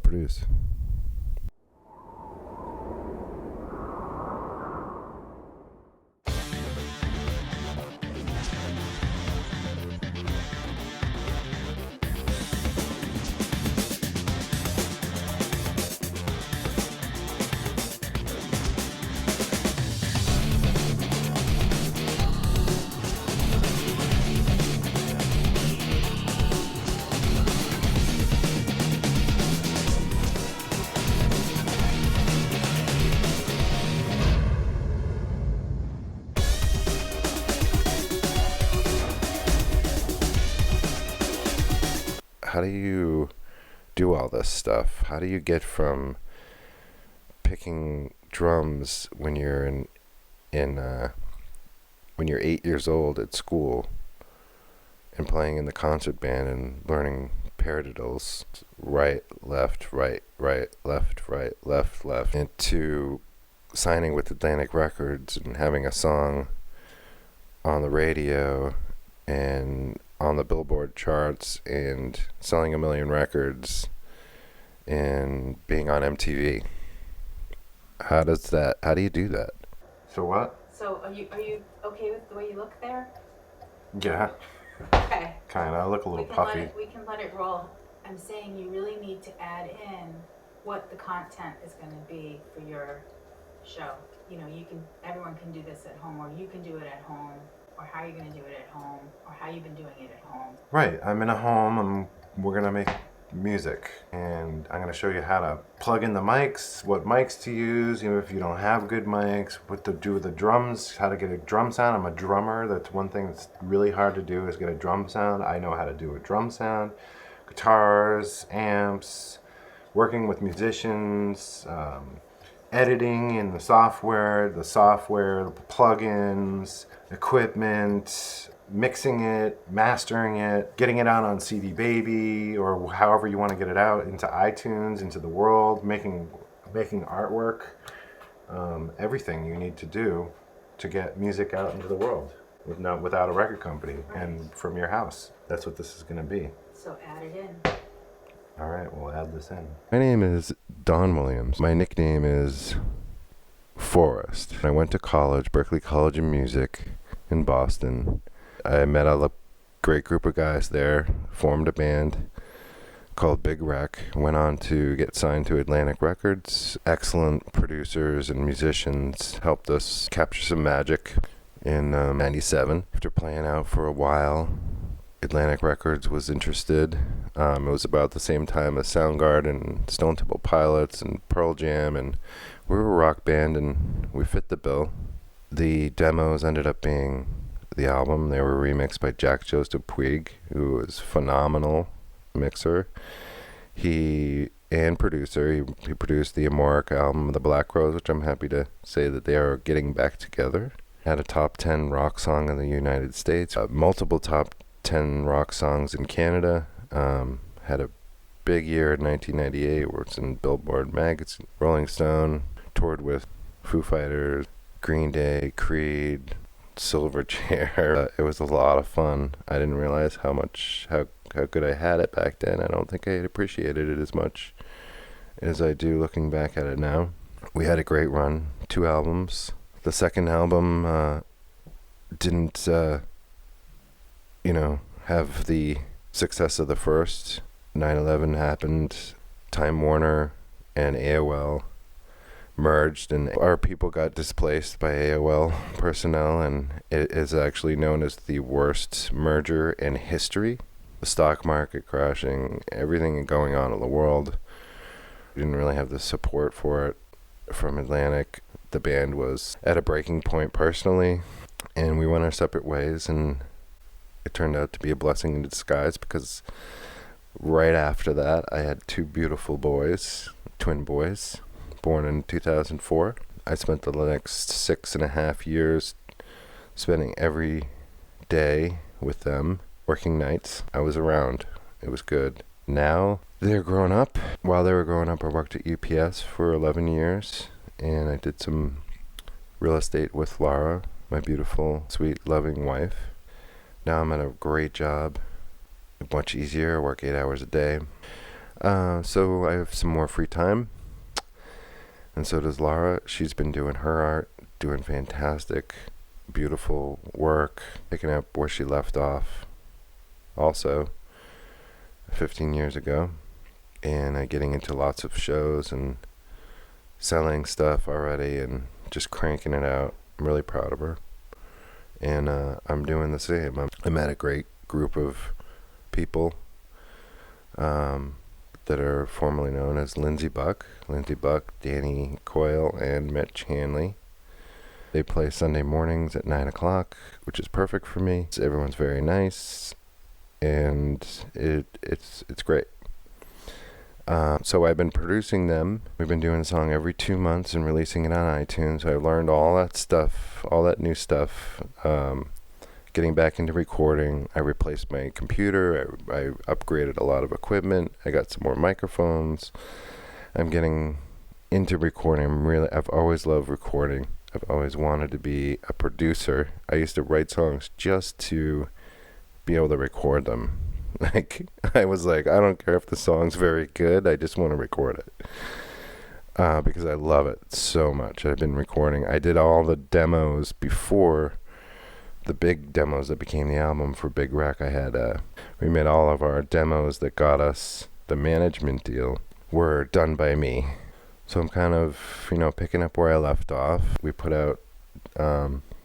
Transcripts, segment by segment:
to produce. How do you do all this stuff? How do you get from picking drums when you're when you're 8 years old at school and playing in the concert band and learning paradiddles, right, left, right, left, left, into signing with Atlantic Records and having a song on the radio and on the Billboard charts and selling 1 million records and being on MTV? How do you do that? So what? So are you okay with the way you look there? Yeah. Okay. Kinda. I look a little puffy. We can let it roll. I'm saying you really need to add in what the content is going to be for your show. You know, everyone can do this at home, or you can do it at home, or how you're going to do it at home, or how you've been doing it at home. Right. I'm in a home. We're going to make music, and I'm going to show you how to plug in the mics, what mics to use, if you don't have good mics, what to do with the drums, how to get a drum sound. I'm a drummer. That's one thing that's really hard to do, is get a drum sound. I know how to do a drum sound. Guitars, amps, working with musicians, editing in the software, the plugins, equipment, mixing it, mastering it, getting it out on CD Baby, or however you want to get it out into iTunes, into the world, making artwork, everything you need to do to get music out into the world without a record company, right, and from your house. That's what this is going to be. So add it in. All right, we'll add this in. My name is Don Williams. My nickname is Forrest. I went to college, Berklee College of Music in Boston. I met a great group of guys there, formed a band called Big Wreck, went on to get signed to Atlantic Records. Excellent producers and musicians helped us capture some magic in '97. After playing out for a while, Atlantic Records was interested. It was about the same time as Soundgarden, Stone Temple Pilots, and Pearl Jam, and we were a rock band, and we fit the bill. The demos ended up being the album. They were remixed by Jack Joseph Puig, who was a phenomenal mixer. He produced the Amorica album, The Black Rose, which I'm happy to say that they are getting back together. Had a top 10 rock song in the United States, multiple top 10 rock songs in Canada. Had a big year in 1998 where it's in Billboard magazine, Rolling Stone, toured with Foo Fighters, Green Day, Creed, Silverchair. It was a lot of fun. I didn't realize how good I had it back then. I don't think I appreciated it as much as I do looking back at it now. We had a great run, 2 albums. The second album didn't have the success of the first. 9/11 happened, Time Warner and AOL merged, and our people got displaced by AOL personnel, and it is actually known as the worst merger in history. The stock market crashing, everything going on in the world. We didn't really have the support for it from Atlantic. The band was at a breaking point personally, and we went our separate ways, and it turned out to be a blessing in disguise, because right after that I had 2 beautiful boys, twin boys, born in 2004. I spent the next 6.5 years spending every day with them, working nights. I was around. It was good. Now they're grown up. While they were growing up, I worked at UPS for 11 years, and I did some real estate with Laura, my beautiful, sweet, loving wife. Now I'm at a great job, much easier. I work 8 hours a day. So I have some more free time, and so does Laura. She's been doing her art, doing fantastic, beautiful work, picking up where she left off also 15 years ago, and getting into lots of shows and selling stuff already and just cranking it out. I'm really proud of her. And I'm doing the same. I met a great group of people that are formerly known as Lindsay Buck, Danny Coyle, and Mitch Hanley. They play Sunday mornings at 9 o'clock, which is perfect for me. Everyone's very nice, and it's great. So I've been producing them. We've been doing a song every 2 months and releasing it on iTunes. I learned all that stuff, all that new stuff. Getting back into recording, I replaced my computer. I upgraded a lot of equipment. I got some more microphones. I'm getting into recording. I've always loved recording. I've always wanted to be a producer. I used to write songs just to be able to record them. I was like, I don't care if the song's very good. I just want to record it. Because I love it so much. I've been recording. I did all the demos before the big demos that became the album for Big Wreck. We made all of our demos that got us the management deal were done by me. So I'm kind of, picking up where I left off. We put out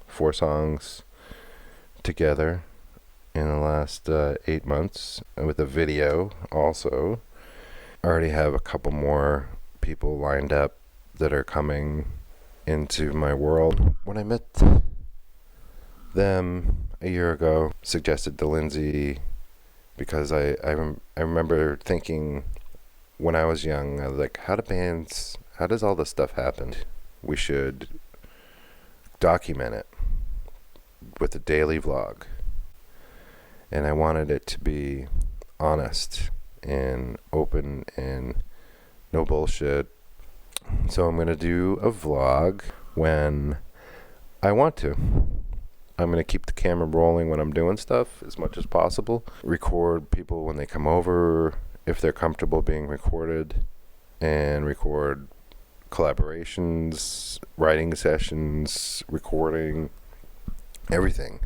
4 songs together in the last 8 months with a video also. I already have a couple more people lined up that are coming into my world. When I met them a year ago, suggested to Lindsay because I remember thinking when I was young, I was like, how does all this stuff happen? We should document it with a daily vlog. And I wanted it to be honest and open and no bullshit. So I'm going to do a vlog when I want to. I'm going to keep the camera rolling when I'm doing stuff as much as possible. Record people when they come over, if they're comfortable being recorded. And record collaborations, writing sessions, recording, everything.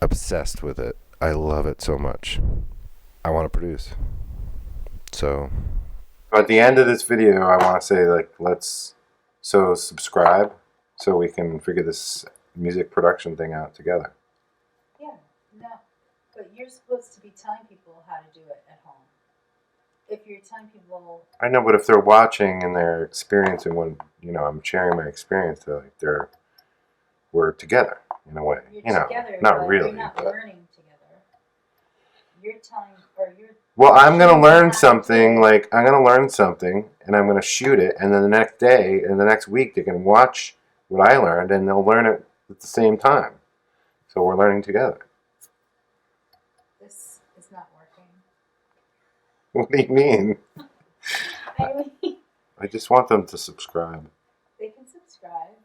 Obsessed with it. I love it so much. I want to produce. So at the end of this video, I want to say, let's subscribe so we can figure this music production thing out together. Yeah, no, but you're supposed to be telling people how to do it at home. If you're telling people, I know, but if they're watching and they're experiencing when I'm sharing my experience, we're together in a way. you're together, not but really. you're not But learning together. You're telling, or you're. well, I'm gonna learn something. I'm gonna learn something, and I'm gonna shoot it, and then the next day and the next week they can watch what I learned, and they'll learn it at the same time. So we're learning together. This is not working. What do you mean? I mean, I just want them to subscribe. they can subscribe.